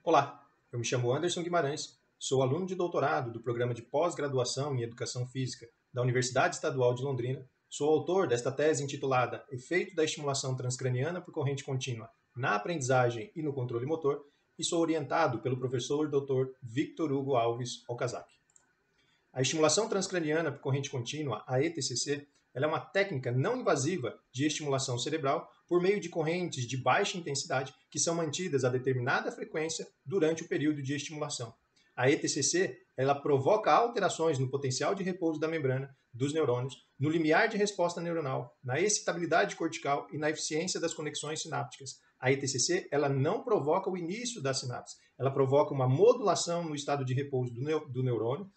Olá, eu me chamo Anderson Guimarães, sou aluno de doutorado do programa de pós-graduação em Educação Física da Universidade Estadual de Londrina. Sou autor desta tese intitulada Efeito da estimulação transcraniana por corrente contínua na aprendizagem e no controle motor e sou orientado pelo professor Dr. Victor Hugo Alves Okazaki. A estimulação transcraniana por corrente contínua, a ETCC, ela é uma técnica não invasiva de estimulação cerebral por meio de correntes de baixa intensidade que são mantidas a determinada frequência durante o período de estimulação. A ETCC ela provoca alterações no potencial de repouso da membrana dos neurônios, no limiar de resposta neuronal, na excitabilidade cortical e na eficiência das conexões sinápticas. A ETCC ela não provoca o início da sinapse, ela provoca uma modulação no estado de repouso do neurônio,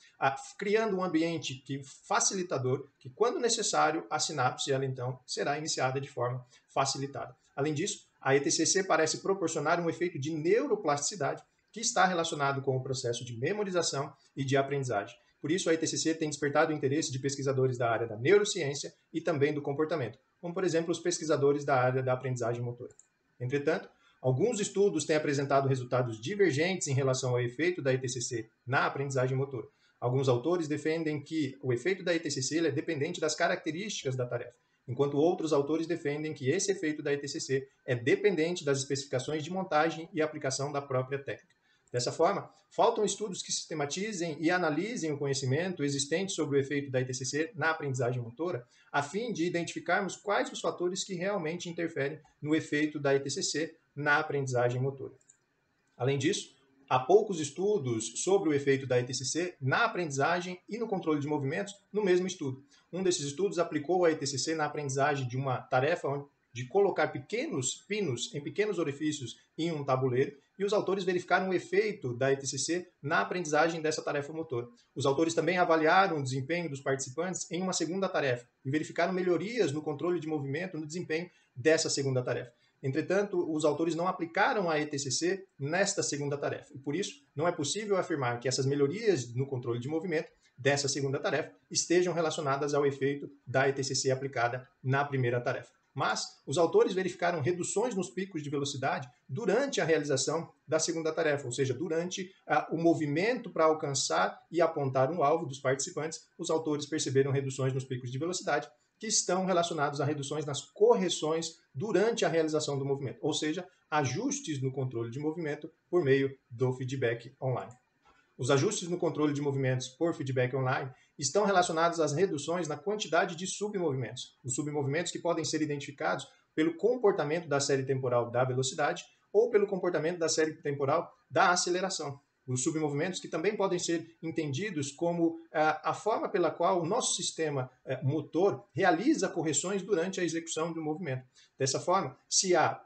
criando um ambiente facilitador que, quando necessário, a sinapse ela então será iniciada de forma facilitada. Além disso, a ETCC parece proporcionar um efeito de neuroplasticidade que está relacionado com o processo de memorização e de aprendizagem. Por isso, a ETCC tem despertado o interesse de pesquisadores da área da neurociência e também do comportamento, como, por exemplo, os pesquisadores da área da aprendizagem motora. Entretanto, alguns estudos têm apresentado resultados divergentes em relação ao efeito da ETCC na aprendizagem motora. Alguns autores defendem que o efeito da ETCC é dependente das características da tarefa, enquanto outros autores defendem que esse efeito da ETCC é dependente das especificações de montagem e aplicação da própria técnica. Dessa forma, faltam estudos que sistematizem e analisem o conhecimento existente sobre o efeito da ETCC na aprendizagem motora, a fim de identificarmos quais os fatores que realmente interferem no efeito da ETCC na aprendizagem motora. Além disso, há poucos estudos sobre o efeito da ETCC na aprendizagem e no controle de movimentos no mesmo estudo. Um desses estudos aplicou a ETCC na aprendizagem de uma tarefa de colocar pequenos pinos em pequenos orifícios em um tabuleiro, e os autores verificaram o efeito da ETCC na aprendizagem dessa tarefa motora. Os autores também avaliaram o desempenho dos participantes em uma segunda tarefa e verificaram melhorias no controle de movimento no desempenho dessa segunda tarefa. Entretanto, os autores não aplicaram a ETCC nesta segunda tarefa, e por isso não é possível afirmar que essas melhorias no controle de movimento dessa segunda tarefa estejam relacionadas ao efeito da ETCC aplicada na primeira tarefa. Mas os autores verificaram reduções nos picos de velocidade durante a realização da segunda tarefa, ou seja, durante o movimento para alcançar e apontar um alvo dos participantes, os autores perceberam reduções nos picos de velocidade que estão relacionados a reduções nas correções durante a realização do movimento, ou seja, ajustes no controle de movimento por meio do feedback online. Os ajustes no controle de movimentos por feedback online estão relacionados às reduções na quantidade de submovimentos. Os submovimentos que podem ser identificados pelo comportamento da série temporal da velocidade ou pelo comportamento da série temporal da aceleração. Os submovimentos que também podem ser entendidos como a forma pela qual o nosso sistema motor realiza correções durante a execução do movimento. Dessa forma, se há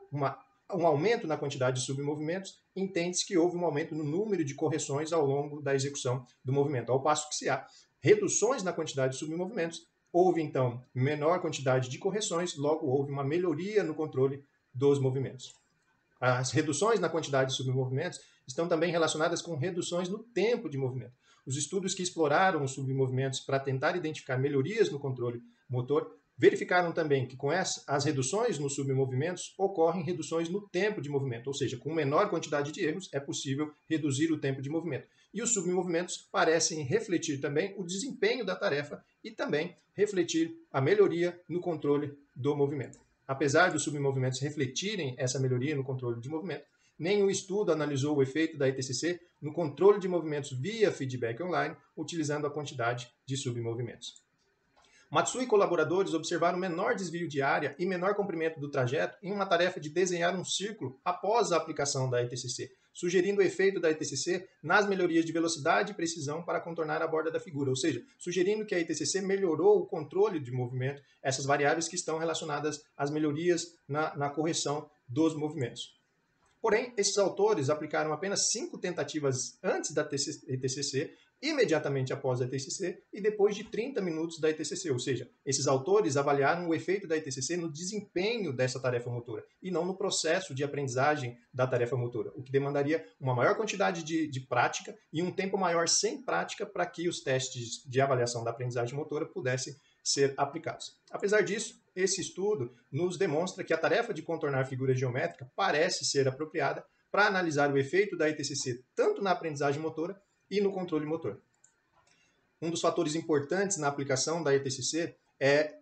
um aumento na quantidade de submovimentos, entende-se que houve um aumento no número de correções ao longo da execução do movimento. Ao passo que se há reduções na quantidade de submovimentos, houve então menor quantidade de correções, logo houve uma melhoria no controle dos movimentos. As reduções na quantidade de submovimentos estão também relacionadas com reduções no tempo de movimento. Os estudos que exploraram os submovimentos para tentar identificar melhorias no controle motor verificaram também que com as reduções nos submovimentos ocorrem reduções no tempo de movimento, ou seja, com menor quantidade de erros é possível reduzir o tempo de movimento. E os submovimentos parecem refletir também o desempenho da tarefa e também refletir a melhoria no controle do movimento. Apesar dos submovimentos refletirem essa melhoria no controle de movimento, nenhum estudo analisou o efeito da ETCC no controle de movimentos via feedback online, utilizando a quantidade de submovimentos. Matsui e colaboradores observaram menor desvio de área e menor comprimento do trajeto em uma tarefa de desenhar um círculo após a aplicação da ETCC, sugerindo o efeito da ETCC nas melhorias de velocidade e precisão para contornar a borda da figura, ou seja, sugerindo que a ETCC melhorou o controle de movimento, essas variáveis que estão relacionadas às melhorias na correção dos movimentos. Porém, esses autores aplicaram apenas 5 tentativas antes da ETCC, imediatamente após a ETCC e depois de 30 minutos da ETCC, ou seja, esses autores avaliaram o efeito da ETCC no desempenho dessa tarefa motora e não no processo de aprendizagem da tarefa motora, o que demandaria uma maior quantidade de prática e um tempo maior sem prática para que os testes de avaliação da aprendizagem motora pudessem ser aplicados. Apesar disso, esse estudo nos demonstra que a tarefa de contornar figura geométrica parece ser apropriada para analisar o efeito da ETCC tanto na aprendizagem motora e no controle motor. Um dos fatores importantes na aplicação da ETCC é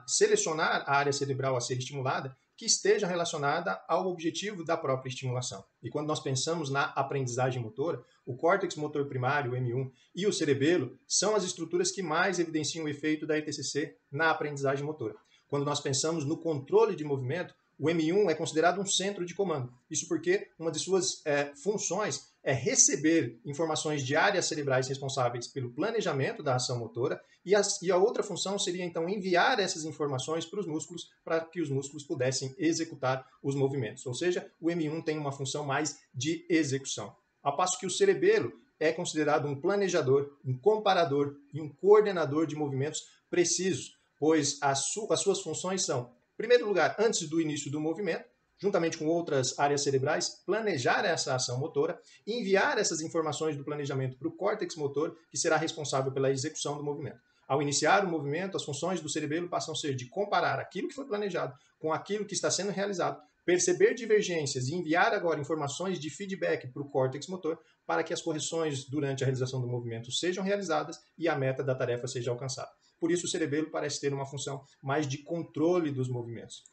selecionar a área cerebral a ser estimulada que esteja relacionada ao objetivo da própria estimulação. E quando nós pensamos na aprendizagem motora, o córtex motor primário, o M1, e o cerebelo são as estruturas que mais evidenciam o efeito da ETCC na aprendizagem motora. Quando nós pensamos no controle de movimento, o M1 é considerado um centro de comando. Isso porque uma de suas funções é receber informações de áreas cerebrais responsáveis pelo planejamento da ação motora e a outra função seria, então, enviar essas informações para os músculos para que os músculos pudessem executar os movimentos. Ou seja, o M1 tem uma função mais de execução. Ao passo que o cerebelo é considerado um planejador, um comparador e um coordenador de movimentos precisos, pois as suas funções são, em primeiro lugar, antes do início do movimento, juntamente com outras áreas cerebrais, planejar essa ação motora e enviar essas informações do planejamento para o córtex motor, que será responsável pela execução do movimento. Ao iniciar o movimento, as funções do cerebelo passam a ser de comparar aquilo que foi planejado com aquilo que está sendo realizado, perceber divergências e enviar agora informações de feedback para o córtex motor para que as correções durante a realização do movimento sejam realizadas e a meta da tarefa seja alcançada. Por isso, o cerebelo parece ter uma função mais de controle dos movimentos.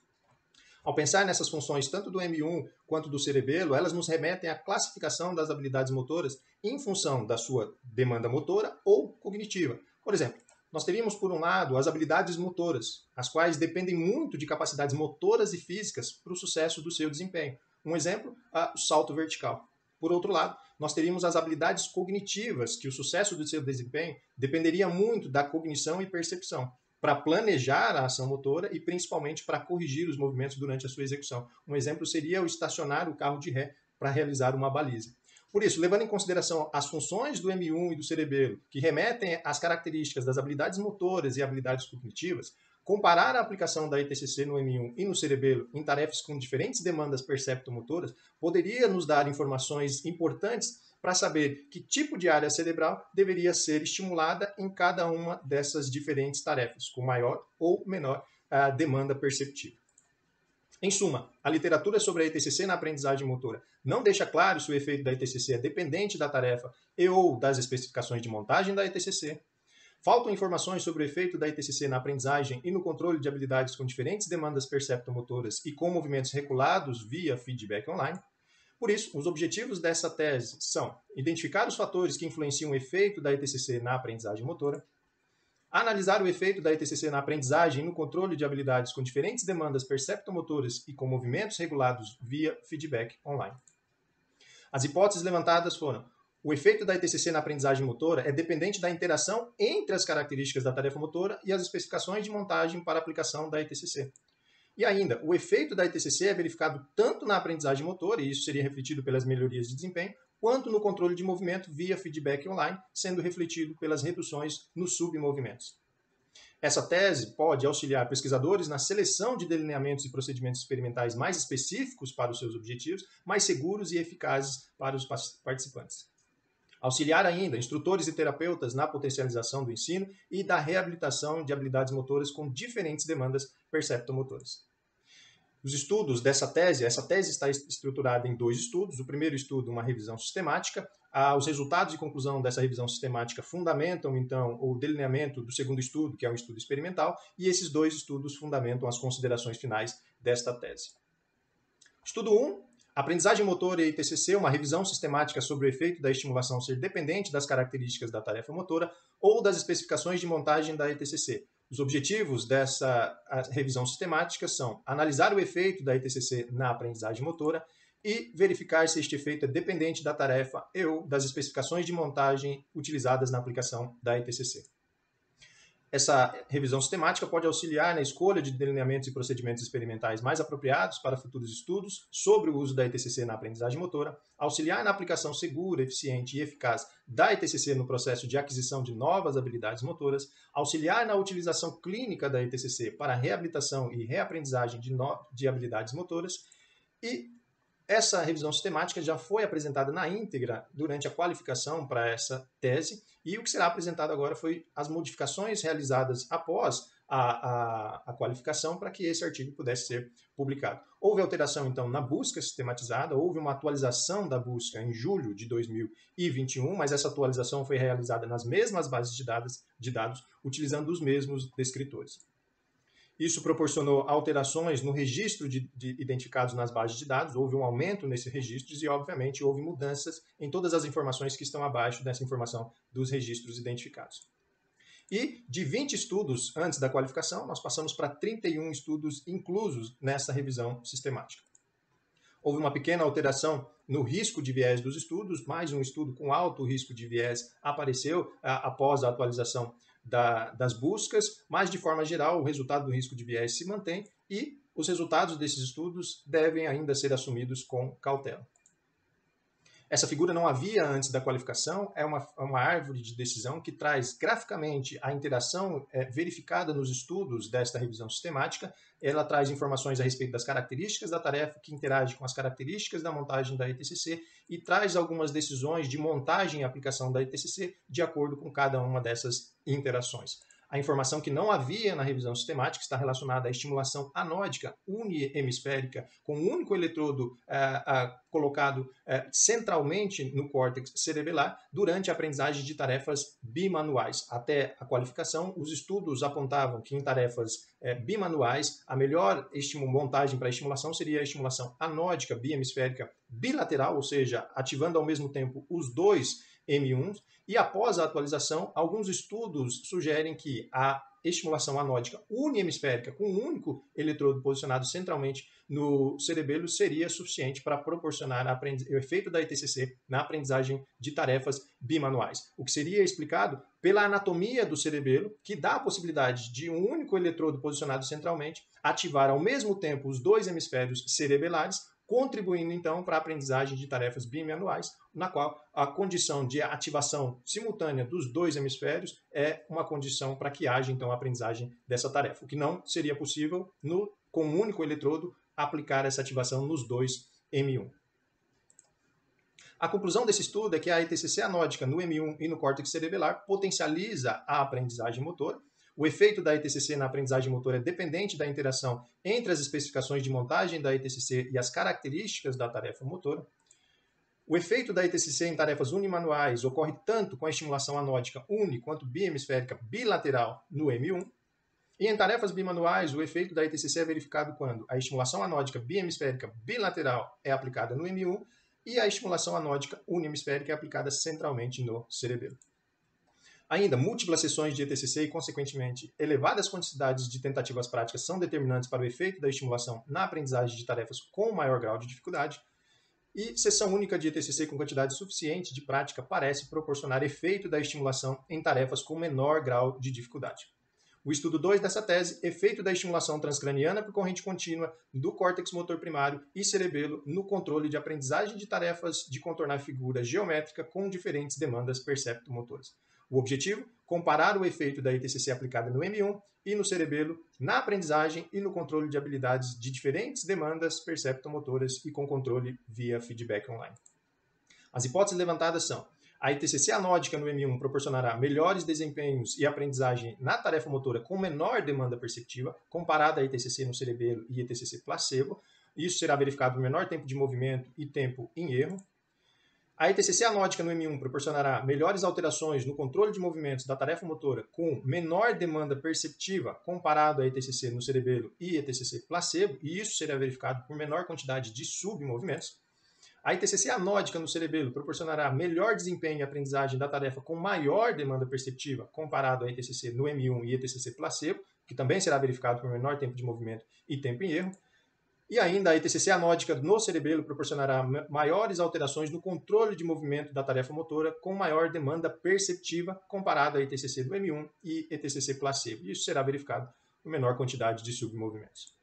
Ao pensar nessas funções, tanto do M1 quanto do cerebelo, elas nos remetem à classificação das habilidades motoras em função da sua demanda motora ou cognitiva. Por exemplo, nós teríamos, por um lado, as habilidades motoras, as quais dependem muito de capacidades motoras e físicas para o sucesso do seu desempenho. Um exemplo, o salto vertical. Por outro lado, nós teríamos as habilidades cognitivas, que o sucesso do seu desempenho dependeria muito da cognição e percepção, para planejar a ação motora e principalmente para corrigir os movimentos durante a sua execução. Um exemplo seria o estacionar o carro de ré para realizar uma baliza. Por isso, levando em consideração as funções do M1 e do cerebelo, que remetem às características das habilidades motoras e habilidades cognitivas, comparar a aplicação da ETCC no M1 e no cerebelo em tarefas com diferentes demandas perceptomotoras poderia nos dar informações importantes para saber que tipo de área cerebral deveria ser estimulada em cada uma dessas diferentes tarefas, com maior ou menor demanda perceptiva. Em suma, a literatura sobre a ETCC na aprendizagem motora não deixa claro se o efeito da ETCC é dependente da tarefa e ou das especificações de montagem da ETCC. Faltam informações sobre o efeito da ETCC na aprendizagem e no controle de habilidades com diferentes demandas perceptomotoras e com movimentos regulados via feedback online. Por isso, os objetivos dessa tese são identificar os fatores que influenciam o efeito da ETCC na aprendizagem motora, analisar o efeito da ETCC na aprendizagem e no controle de habilidades com diferentes demandas perceptomotoras e com movimentos regulados via feedback online. As hipóteses levantadas foram: o efeito da ETCC na aprendizagem motora é dependente da interação entre as características da tarefa motora e as especificações de montagem para aplicação da ETCC. E ainda, o efeito da ETCC é verificado tanto na aprendizagem motora, e isso seria refletido pelas melhorias de desempenho, quanto no controle de movimento via feedback online, sendo refletido pelas reduções nos submovimentos. Essa tese pode auxiliar pesquisadores na seleção de delineamentos e procedimentos experimentais mais específicos para os seus objetivos, mais seguros e eficazes para os participantes. Auxiliar ainda instrutores e terapeutas na potencialização do ensino e da reabilitação de habilidades motoras com diferentes demandas perceptomotoras. Os estudos dessa tese, essa tese está estruturada em 2 estudos. O primeiro estudo, uma revisão sistemática. Os resultados e conclusão dessa revisão sistemática fundamentam, então, o delineamento do segundo estudo, que é um estudo experimental, e esses 2 estudos fundamentam as considerações finais desta tese. Estudo 1. Aprendizagem motora e ETCC, uma revisão sistemática sobre o efeito da estimulação ser dependente das características da tarefa motora ou das especificações de montagem da ETCC. Os objetivos dessa revisão sistemática são analisar o efeito da ETCC na aprendizagem motora e verificar se este efeito é dependente da tarefa e ou das especificações de montagem utilizadas na aplicação da ETCC. Essa revisão sistemática pode auxiliar na escolha de delineamentos e procedimentos experimentais mais apropriados para futuros estudos sobre o uso da ETCC na aprendizagem motora, auxiliar na aplicação segura, eficiente e eficaz da ETCC no processo de aquisição de novas habilidades motoras, auxiliar na utilização clínica da ETCC para reabilitação e reaprendizagem de habilidades motoras e essa revisão sistemática já foi apresentada na íntegra durante a qualificação para essa tese e o que será apresentado agora foi as modificações realizadas após a qualificação para que esse artigo pudesse ser publicado. Houve alteração, então, na busca sistematizada, houve uma atualização da busca em julho de 2021, mas essa atualização foi realizada nas mesmas bases de dados utilizando os mesmos descritores. Isso proporcionou alterações no registro de identificados nas bases de dados, houve um aumento nesses registros e, obviamente, houve mudanças em todas as informações que estão abaixo dessa informação dos registros identificados. E de 20 estudos antes da qualificação, nós passamos para 31 estudos inclusos nessa revisão sistemática. Houve uma pequena alteração no risco de viés dos estudos, mais um estudo com alto risco de viés apareceu após a atualização das buscas, mas de forma geral o resultado do risco de viés se mantém e os resultados desses estudos devem ainda ser assumidos com cautela. Essa figura não havia antes da qualificação, é uma árvore de decisão que traz graficamente a interação verificada nos estudos desta revisão sistemática. Ela traz informações a respeito das características da tarefa que interage com as características da montagem da ETCC e traz algumas decisões de montagem e aplicação da ETCC de acordo com cada uma dessas interações. A informação que não havia na revisão sistemática está relacionada à estimulação anódica uniemisférica, com um único eletrodo colocado centralmente no córtex cerebelar durante a aprendizagem de tarefas bimanuais. Até a qualificação, os estudos apontavam que em tarefas bimanuais, a melhor montagem para a estimulação seria a estimulação anódica biemisférica bilateral, ou seja, ativando ao mesmo tempo os dois M1s, e após a atualização, alguns estudos sugerem que a estimulação anódica uniemisférica com um único eletrodo posicionado centralmente no cerebelo seria suficiente para proporcionar o efeito da ETCC na aprendizagem de tarefas bimanuais. O que seria explicado pela anatomia do cerebelo, que dá a possibilidade de um único eletrodo posicionado centralmente ativar ao mesmo tempo os dois hemisférios cerebelares, contribuindo então para a aprendizagem de tarefas bimanuais, na qual a condição de ativação simultânea dos dois hemisférios é uma condição para que haja então a aprendizagem dessa tarefa, o que não seria possível com um único eletrodo aplicar essa ativação nos dois M1. A conclusão desse estudo é que a ETCC anódica no M1 e no córtex cerebelar potencializa a aprendizagem motora. O efeito da ETCC na aprendizagem motora é dependente da interação entre as especificações de montagem da ETCC e as características da tarefa motora. O efeito da ETCC em tarefas unimanuais ocorre tanto com a estimulação anódica uni quanto biemisférica bilateral no M1. E em tarefas bimanuais, o efeito da ETCC é verificado quando a estimulação anódica biemisférica bilateral é aplicada no M1 e a estimulação anódica uniemisférica é aplicada centralmente no cerebelo. Ainda, múltiplas sessões de ETCC e, consequentemente, elevadas quantidades de tentativas práticas são determinantes para o efeito da estimulação na aprendizagem de tarefas com maior grau de dificuldade. E sessão única de ETCC com quantidade suficiente de prática parece proporcionar efeito da estimulação em tarefas com menor grau de dificuldade. O estudo 2 dessa tese, efeito da estimulação transcraniana por corrente contínua do córtex motor primário e cerebelo no controle de aprendizagem de tarefas de contornar figura geométrica com diferentes demandas perceptomotoras. O objetivo? Comparar o efeito da ETCC aplicada no M1 e no cerebelo na aprendizagem e no controle de habilidades de diferentes demandas perceptomotoras e com controle via feedback online. As hipóteses levantadas são: a ETCC anódica no M1 proporcionará melhores desempenhos e aprendizagem na tarefa motora com menor demanda perceptiva, comparada à ETCC no cerebelo e ETCC placebo. Isso será verificado por menor tempo de movimento e tempo em erro. A ETCC anódica no M1 proporcionará melhores alterações no controle de movimentos da tarefa motora com menor demanda perceptiva comparado à ETCC no cerebelo e ETCC placebo, e isso será verificado por menor quantidade de submovimentos. A ETCC anódica no cerebelo proporcionará melhor desempenho e aprendizagem da tarefa com maior demanda perceptiva comparado à ETCC no M1 e ETCC placebo, que também será verificado por menor tempo de movimento e tempo em erro. E ainda a ETCC anódica no cerebelo proporcionará maiores alterações no controle de movimento da tarefa motora com maior demanda perceptiva comparado à ETCC do M1 e ETCC placebo. Isso será verificado por menor quantidade de submovimentos.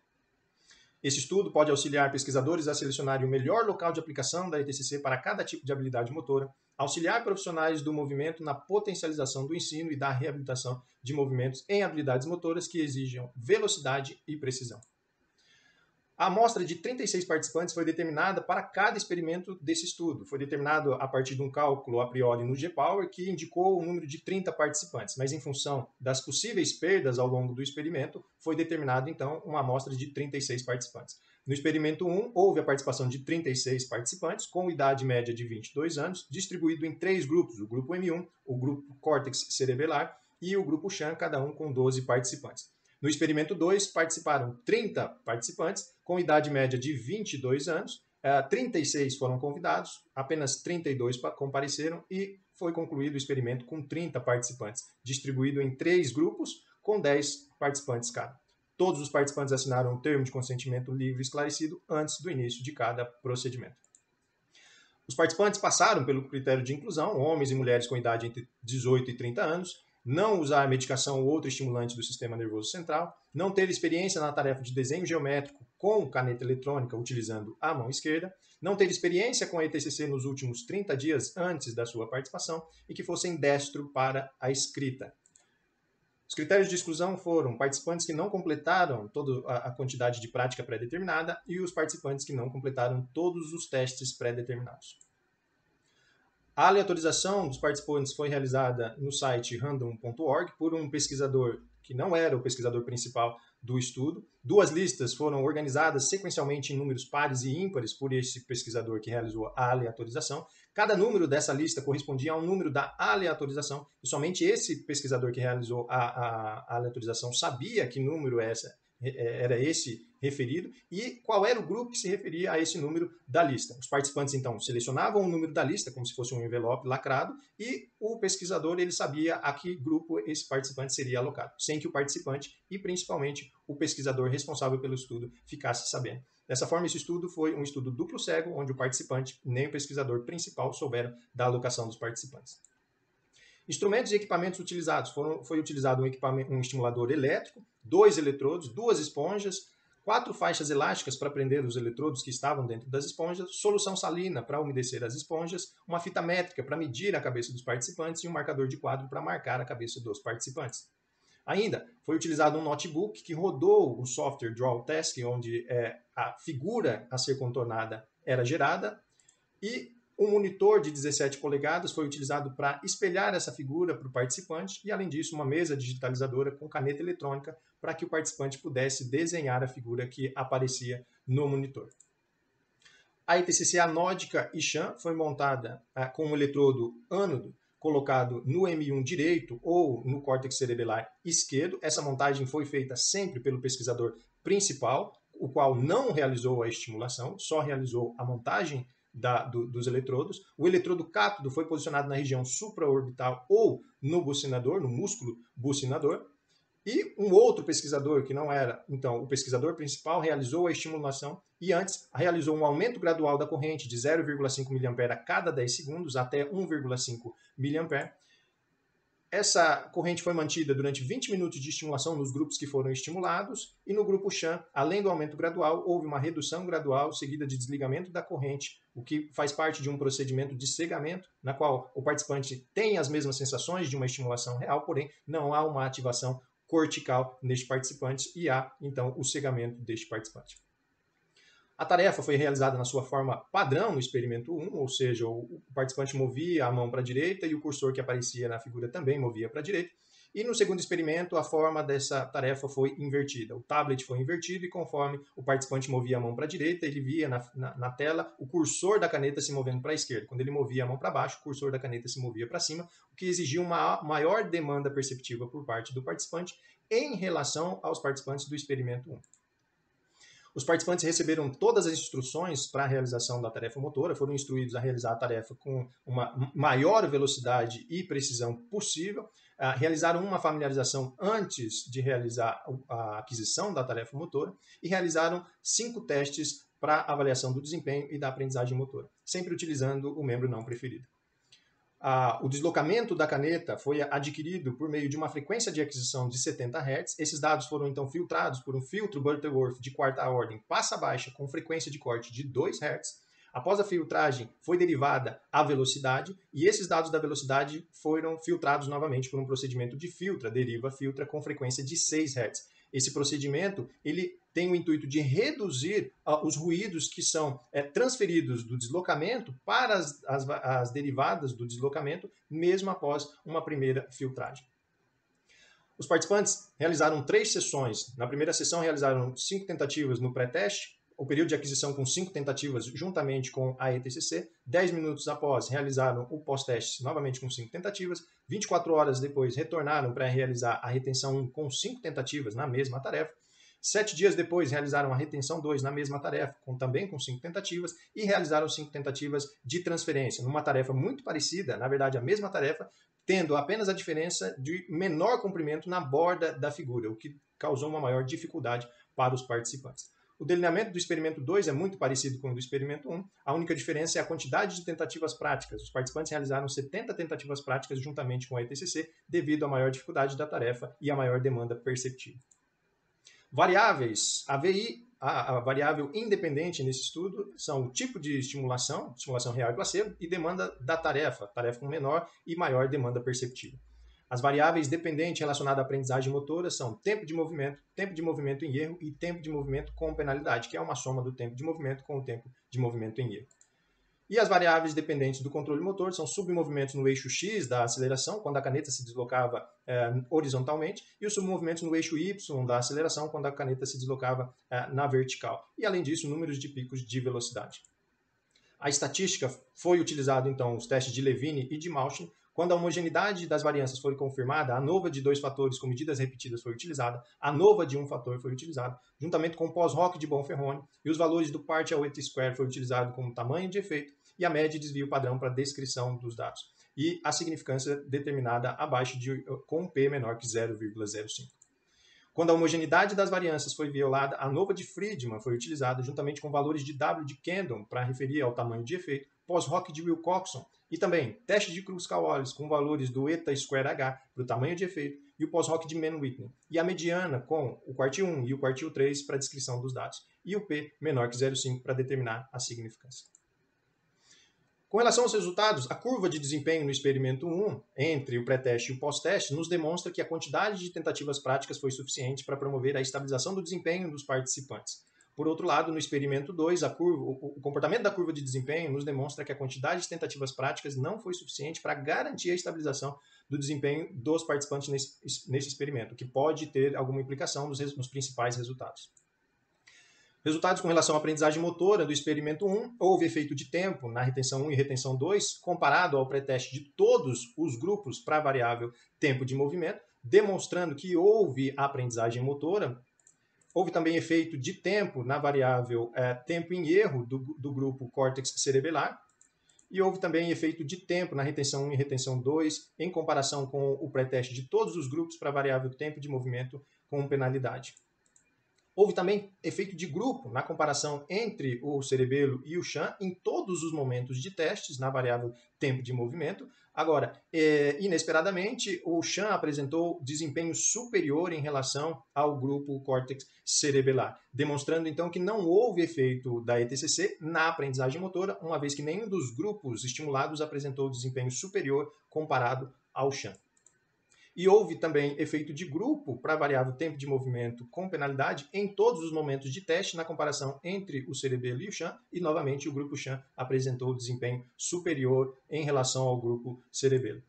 Esse estudo pode auxiliar pesquisadores a selecionarem o melhor local de aplicação da ETCC para cada tipo de habilidade motora, auxiliar profissionais do movimento na potencialização do ensino e da reabilitação de movimentos em habilidades motoras que exijam velocidade e precisão. A amostra de 36 participantes foi determinada para cada experimento desse estudo. Foi determinado a partir de um cálculo a priori no G-Power que indicou o número de 30 participantes, mas em função das possíveis perdas ao longo do experimento, foi determinado então uma amostra de 36 participantes. No experimento 1, houve a participação de 36 participantes com idade média de 22 anos, distribuído em 3 grupos, o grupo M1, o grupo córtex cerebelar e o grupo Sham, cada um com 12 participantes. No experimento 2, participaram 30 participantes com idade média de 22 anos, 36 foram convidados, apenas 32 compareceram e foi concluído o experimento com 30 participantes, distribuído em 3 grupos com 10 participantes cada. Todos os participantes assinaram um termo de consentimento livre e esclarecido antes do início de cada procedimento. Os participantes passaram pelo critério de inclusão, homens e mulheres com idade entre 18 e 30 anos, não usar medicação ou outro estimulante do sistema nervoso central, não ter experiência na tarefa de desenho geométrico com caneta eletrônica utilizando a mão esquerda, não ter experiência com a ETCC nos últimos 30 dias antes da sua participação e que fossem destro para a escrita. Os critérios de exclusão foram participantes que não completaram toda a quantidade de prática pré-determinada e os participantes que não completaram todos os testes pré-determinados. A aleatorização dos participantes foi realizada no site random.org por um pesquisador que não era o pesquisador principal do estudo. 2 listas foram organizadas sequencialmente em números pares e ímpares por esse pesquisador que realizou a aleatorização. Cada número dessa lista correspondia a um número da aleatorização e somente esse pesquisador que realizou a aleatorização sabia que número era esse referido e qual era o grupo que se referia a esse número da lista. Os participantes, então, selecionavam o número da lista, como se fosse um envelope lacrado, e o pesquisador ele sabia a que grupo esse participante seria alocado, sem que o participante e, principalmente, o pesquisador responsável pelo estudo ficasse sabendo. Dessa forma, esse estudo foi um estudo duplo cego, onde o participante nem o pesquisador principal souberam da alocação dos participantes. Instrumentos e equipamentos utilizados. Foi utilizado um estimulador elétrico, 2 eletrodos, 2 esponjas, 4 faixas elásticas para prender os eletrodos que estavam dentro das esponjas, solução salina para umedecer as esponjas, uma fita métrica para medir a cabeça dos participantes e um marcador de quadro para marcar a cabeça dos participantes. Ainda foi utilizado um notebook que rodou o software Draw Task, onde a figura a ser contornada era gerada, e um monitor de 17 polegadas foi utilizado para espelhar essa figura para o participante e, além disso, uma mesa digitalizadora com caneta eletrônica para que o participante pudesse desenhar a figura que aparecia no monitor. A ETCC anódica Sham foi montada com um eletrodo ânodo colocado no M1 direito ou no córtex cerebelar esquerdo. Essa montagem foi feita sempre pelo pesquisador principal, o qual não realizou a estimulação, só realizou a montagem dos eletrodos. O eletrodo cátodo foi posicionado na região supraorbital ou no bucinador, no músculo bucinador. E um outro pesquisador, que não era, então, o pesquisador principal, realizou a estimulação e antes realizou um aumento gradual da corrente de 0,5 mA a cada 10 segundos até 1,5 mA. Essa corrente foi mantida durante 20 minutos de estimulação nos grupos que foram estimulados e no grupo Sham, além do aumento gradual, houve uma redução gradual seguida de desligamento da corrente, o que faz parte de um procedimento de cegamento, na qual o participante tem as mesmas sensações de uma estimulação real, porém não há uma ativação cortical neste participante e há, então, o cegamento deste participante. A tarefa foi realizada na sua forma padrão no experimento 1, ou seja, o participante movia a mão para a direita e o cursor que aparecia na figura também movia para a direita. E no segundo experimento, a forma dessa tarefa foi invertida. O tablet foi invertido e conforme o participante movia a mão para a direita, ele via na tela o cursor da caneta se movendo para a esquerda. Quando ele movia a mão para baixo, o cursor da caneta se movia para cima, o que exigia uma maior demanda perceptiva por parte do participante em relação aos participantes do experimento 1. Os participantes receberam todas as instruções para a realização da tarefa motora, foram instruídos a realizar a tarefa com uma maior velocidade e precisão possível, realizaram uma familiarização antes de realizar a aquisição da tarefa motora e realizaram 5 testes para avaliação do desempenho e da aprendizagem motora, sempre utilizando o membro não preferido. O deslocamento da caneta foi adquirido por meio de uma frequência de aquisição de 70 Hz. Esses dados foram então filtrados por um filtro Butterworth de quarta ordem passa-baixa com frequência de corte de 2 Hz. Após a filtragem, foi derivada a velocidade e esses dados da velocidade foram filtrados novamente por um procedimento de filtra, deriva-filtra com frequência de 6 Hz. Esse procedimento ele tem o intuito de reduzir os ruídos que são transferidos do deslocamento para as derivadas do deslocamento, mesmo após uma primeira filtragem. Os participantes realizaram 3 sessões. Na primeira sessão, realizaram 5 tentativas no pré-teste, o período de aquisição com 5 tentativas juntamente com a ETCC. 10 minutos após, realizaram o pós-teste novamente com 5 tentativas. 24 horas depois, retornaram para realizar a retenção 1 com 5 tentativas na mesma tarefa. 7 dias depois, realizaram a retenção 2 na mesma tarefa, também com 5 tentativas, e realizaram 5 tentativas de transferência, numa tarefa muito parecida, na verdade a mesma tarefa, tendo apenas a diferença de menor comprimento na borda da figura, o que causou uma maior dificuldade para os participantes. O delineamento do experimento 2 é muito parecido com o do experimento 1, a única diferença é a quantidade de tentativas práticas. Os participantes realizaram 70 tentativas práticas juntamente com a ETCC, devido à maior dificuldade da tarefa e à maior demanda perceptível. Variáveis, a variável independente nesse estudo são o tipo de estimulação real e placebo, e demanda da tarefa com menor e maior demanda perceptível. As variáveis dependentes relacionadas à aprendizagem motora são tempo de movimento em erro e tempo de movimento com penalidade, que é uma soma do tempo de movimento com o tempo de movimento em erro. E as variáveis dependentes do controle motor são submovimentos no eixo X da aceleração, quando a caneta se deslocava horizontalmente, e os submovimentos no eixo Y da aceleração, quando a caneta se deslocava na vertical. E, além disso, números de picos de velocidade. A estatística foi utilizada, então, os testes de Levine e de Mauchner. Quando a homogeneidade das variâncias foi confirmada, a ANOVA de 2 fatores com medidas repetidas foi utilizada, a ANOVA de 1 fator foi utilizada, juntamente com o pós-hoc de Bonferroni, e os valores do partial weight square foi utilizado como tamanho de efeito, e a média de desvio padrão para descrição dos dados. E a significância determinada abaixo com um P menor que 0,05. Quando a homogeneidade das variâncias foi violada, a ANOVA de Friedman foi utilizada juntamente com valores de W de Kendall para referir ao tamanho de efeito, pós-hoc de Wilcoxon, e também teste de Kruskal-Wallis com valores do eta square H para o tamanho de efeito, e o pós-hoc de Mann-Whitney, e a mediana com o quartil 1 e o quartil 3 para a descrição dos dados, e o P menor que 0,5 para determinar a significância. Com relação aos resultados, a curva de desempenho no experimento 1, entre o pré-teste e o pós-teste, nos demonstra que a quantidade de tentativas práticas foi suficiente para promover a estabilização do desempenho dos participantes. Por outro lado, no experimento 2, o comportamento da curva de desempenho nos demonstra que a quantidade de tentativas práticas não foi suficiente para garantir a estabilização do desempenho dos participantes nesse experimento, que pode ter alguma implicação nos principais resultados. Resultados com relação à aprendizagem motora do experimento 1, houve efeito de tempo na retenção 1 e retenção 2, comparado ao pré-teste de todos os grupos para a variável tempo de movimento, demonstrando que houve aprendizagem motora. Houve também efeito de tempo na variável tempo em erro do grupo córtex cerebelar, e houve também efeito de tempo na retenção 1 e retenção 2, em comparação com o pré-teste de todos os grupos para a variável tempo de movimento com penalidade. Houve também efeito de grupo na comparação entre o cerebelo e o Chan em todos os momentos de testes na variável tempo de movimento. Agora, inesperadamente, o Chan apresentou desempenho superior em relação ao grupo córtex cerebelar, demonstrando então que não houve efeito da ETCC na aprendizagem motora, uma vez que nenhum dos grupos estimulados apresentou desempenho superior comparado ao Chan. E houve também efeito de grupo para a variável tempo de movimento com penalidade em todos os momentos de teste na comparação entre o cerebelo e o Chan, e novamente o grupo Chan apresentou desempenho superior em relação ao grupo cerebelo.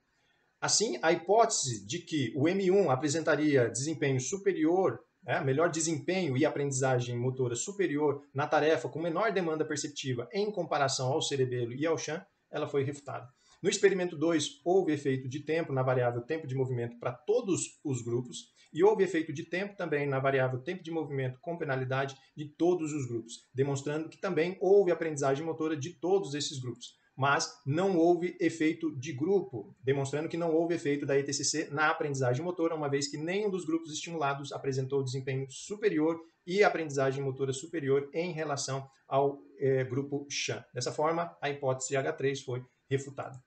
Assim, a hipótese de que o M1 apresentaria desempenho superior, melhor desempenho e aprendizagem motora superior na tarefa com menor demanda perceptiva em comparação ao cerebelo e ao Chan, ela foi refutada. No experimento 2, houve efeito de tempo na variável tempo de movimento para todos os grupos, e houve efeito de tempo também na variável tempo de movimento com penalidade de todos os grupos, demonstrando que também houve aprendizagem motora de todos esses grupos. Mas não houve efeito de grupo, demonstrando que não houve efeito da ETCC na aprendizagem motora, uma vez que nenhum dos grupos estimulados apresentou desempenho superior e aprendizagem motora superior em relação ao grupo Chan. Dessa forma, a hipótese H3 foi refutada.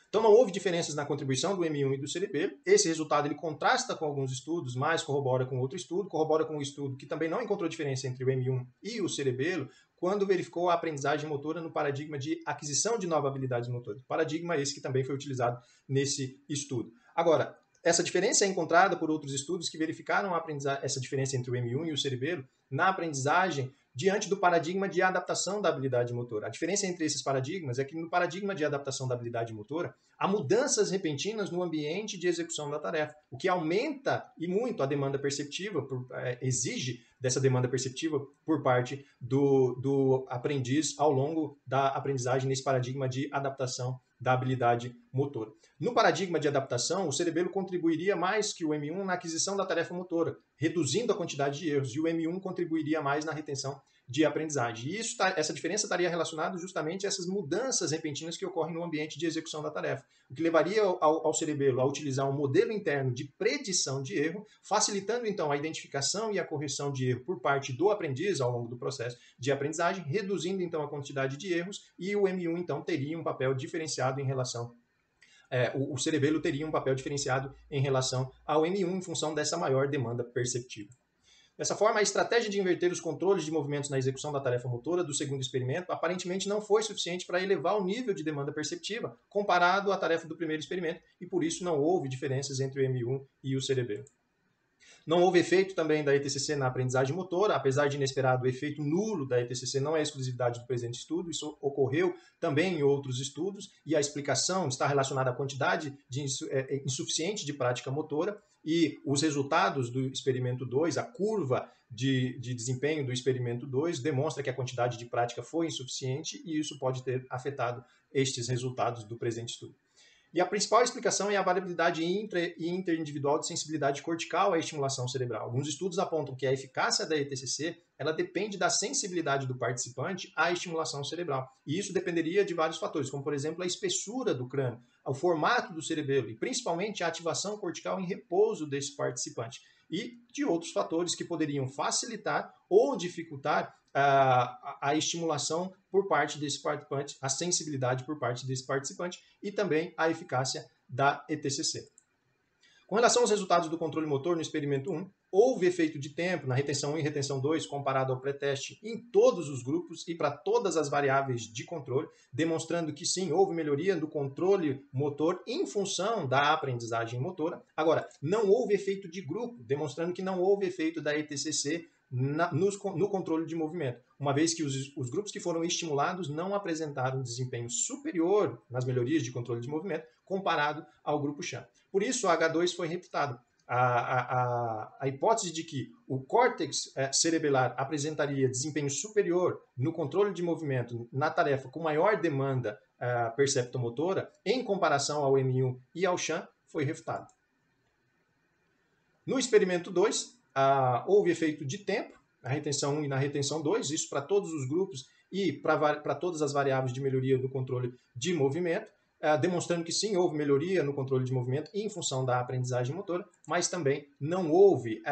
Então não houve diferenças na contribuição do M1 e do cerebelo. Esse resultado ele contrasta com alguns estudos, mas corrobora com outro estudo, corrobora com um estudo que também não encontrou diferença entre o M1 e o cerebelo, quando verificou a aprendizagem motora no paradigma de aquisição de novas habilidades motoras. Paradigma esse que também foi utilizado nesse estudo. Agora, essa diferença é encontrada por outros estudos que verificaram essa diferença entre o M1 e o cerebelo na aprendizagem diante do paradigma de adaptação da habilidade motora. A diferença entre esses paradigmas é que no paradigma de adaptação da habilidade motora, há mudanças repentinas no ambiente de execução da tarefa, o que aumenta e muito a demanda perceptiva, exige dessa demanda perceptiva por parte do aprendiz ao longo da aprendizagem nesse paradigma de adaptação da habilidade motora. No paradigma de adaptação, o cerebelo contribuiria mais que o M1 na aquisição da tarefa motora, reduzindo a quantidade de erros, e o M1 contribuiria mais na retenção de aprendizagem. E essa diferença estaria relacionada justamente a essas mudanças repentinas que ocorrem no ambiente de execução da tarefa, o que levaria ao cerebelo a utilizar um modelo interno de predição de erro, facilitando então a identificação e a correção de erro por parte do aprendiz ao longo do processo de aprendizagem, reduzindo então a quantidade de erros, e o M1 então teria um papel diferenciado em relação o cerebelo teria um papel diferenciado em relação ao M1 em função dessa maior demanda perceptiva. Dessa forma, a estratégia de inverter os controles de movimentos na execução da tarefa motora do segundo experimento aparentemente não foi suficiente para elevar o nível de demanda perceptiva comparado à tarefa do primeiro experimento, e por isso não houve diferenças entre o M1 e o cerebelo. Não houve efeito também da ETCC na aprendizagem motora, apesar de inesperado, o efeito nulo da ETCC não é exclusividade do presente estudo, isso ocorreu também em outros estudos, e a explicação está relacionada à quantidade insuficiente de prática motora, e os resultados do experimento 2, a curva de desempenho do experimento 2, demonstra que a quantidade de prática foi insuficiente, e isso pode ter afetado estes resultados do presente estudo. E a principal explicação é a variabilidade interindividual de sensibilidade cortical à estimulação cerebral. Alguns estudos apontam que a eficácia da ETCC ela depende da sensibilidade do participante à estimulação cerebral. E isso dependeria de vários fatores, como, por exemplo, a espessura do crânio, o formato do cerebelo e, principalmente, a ativação cortical em repouso desse participante. E de outros fatores que poderiam facilitar ou dificultar a estimulação por parte desse participante, a sensibilidade por parte desse participante e também a eficácia da ETCC. Com relação aos resultados do controle motor no experimento 1, houve efeito de tempo na retenção 1 e retenção 2 comparado ao pré-teste em todos os grupos e para todas as variáveis de controle, demonstrando que sim, houve melhoria do controle motor em função da aprendizagem motora. Agora, não houve efeito de grupo, demonstrando que não houve efeito da ETCC no controle de movimento, uma vez que os grupos que foram estimulados não apresentaram desempenho superior nas melhorias de controle de movimento comparado ao grupo sham. Por isso, a H2 foi reputado. A hipótese de que o córtex cerebelar apresentaria desempenho superior no controle de movimento na tarefa com maior demanda perceptomotora em comparação ao M1 e ao sham foi refutada. No experimento 2, houve efeito de tempo, na retenção 1 e na retenção 2, isso para todos os grupos e para todas as variáveis de melhoria do controle de movimento, demonstrando que sim, houve melhoria no controle de movimento em função da aprendizagem motora, mas também não houve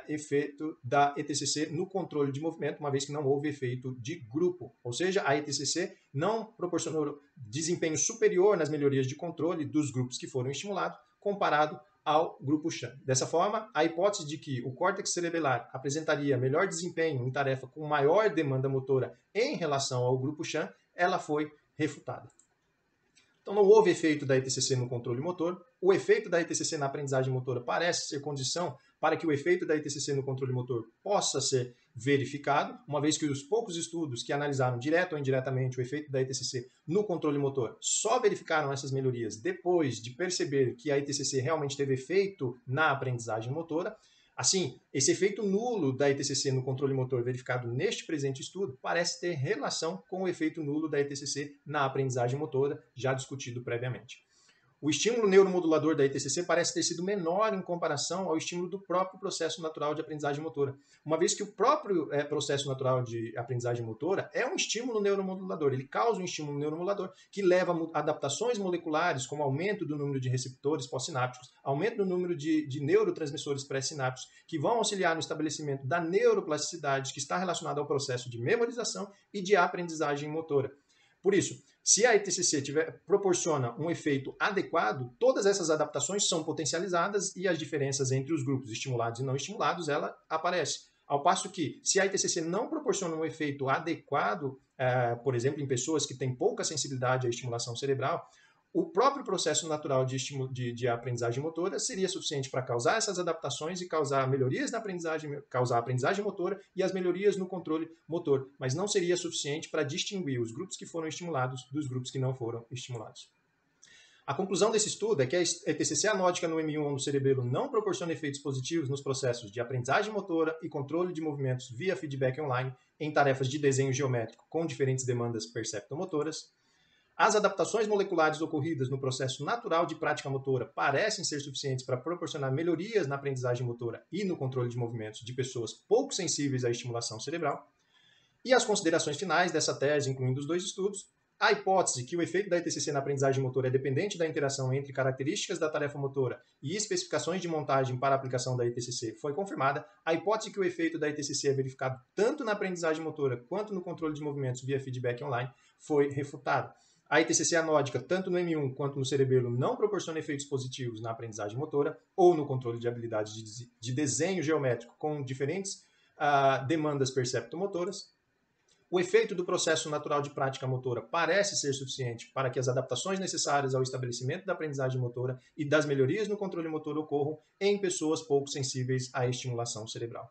efeito da ETCC no controle de movimento, uma vez que não houve efeito de grupo. Ou seja, a ETCC não proporcionou desempenho superior nas melhorias de controle dos grupos que foram estimulados, comparado ao grupo sham. Dessa forma, a hipótese de que o córtex cerebelar apresentaria melhor desempenho em tarefa com maior demanda motora em relação ao grupo sham, ela foi refutada. Então, não houve efeito da ETCC no controle motor. O efeito da ETCC na aprendizagem motora parece ser condição para que o efeito da ETCC no controle motor possa ser verificado, uma vez que os poucos estudos que analisaram direto ou indiretamente o efeito da ETCC no controle motor só verificaram essas melhorias depois de perceber que a ETCC realmente teve efeito na aprendizagem motora. Assim, esse efeito nulo da ETCC no controle motor verificado neste presente estudo parece ter relação com o efeito nulo da ETCC na aprendizagem motora, já discutido previamente. O estímulo neuromodulador da ETCC parece ter sido menor em comparação ao estímulo do próprio processo natural de aprendizagem motora, uma vez que o próprio processo natural de aprendizagem motora é um estímulo neuromodulador, ele causa um estímulo neuromodulador que leva a adaptações moleculares, como aumento do número de receptores pós-sinápticos, aumento do número de neurotransmissores pré-sinápticos, que vão auxiliar no estabelecimento da neuroplasticidade, que está relacionada ao processo de memorização e de aprendizagem motora. Por isso, se a ETCC proporciona um efeito adequado, todas essas adaptações são potencializadas e as diferenças entre os grupos estimulados e não estimulados, ela aparece. Ao passo que, se a ETCC não proporciona um efeito adequado, por exemplo, em pessoas que têm pouca sensibilidade à estimulação cerebral, O próprio processo natural de aprendizagem motora seria suficiente para causar essas adaptações e causar melhorias na aprendizagem, causar aprendizagem motora e as melhorias no controle motor, mas não seria suficiente para distinguir os grupos que foram estimulados dos grupos que não foram estimulados. A conclusão desse estudo é que a ETCC anódica no M1 no cerebelo não proporciona efeitos positivos nos processos de aprendizagem motora e controle de movimentos via feedback online em tarefas de desenho geométrico com diferentes demandas perceptomotoras. As adaptações moleculares ocorridas no processo natural de prática motora parecem ser suficientes para proporcionar melhorias na aprendizagem motora e no controle de movimentos de pessoas pouco sensíveis à estimulação cerebral. E as considerações finais dessa tese, incluindo os dois estudos: a hipótese que o efeito da ETCC na aprendizagem motora é dependente da interação entre características da tarefa motora e especificações de montagem para a aplicação da ETCC foi confirmada. A hipótese que o efeito da ETCC é verificado tanto na aprendizagem motora quanto no controle de movimentos via feedback online foi refutada. A ETCC anódica, tanto no M1 quanto no cerebelo, não proporciona efeitos positivos na aprendizagem motora ou no controle de habilidades de desenho geométrico com diferentes demandas perceptomotoras. O efeito do processo natural de prática motora parece ser suficiente para que as adaptações necessárias ao estabelecimento da aprendizagem motora e das melhorias no controle motor ocorram em pessoas pouco sensíveis à estimulação cerebral.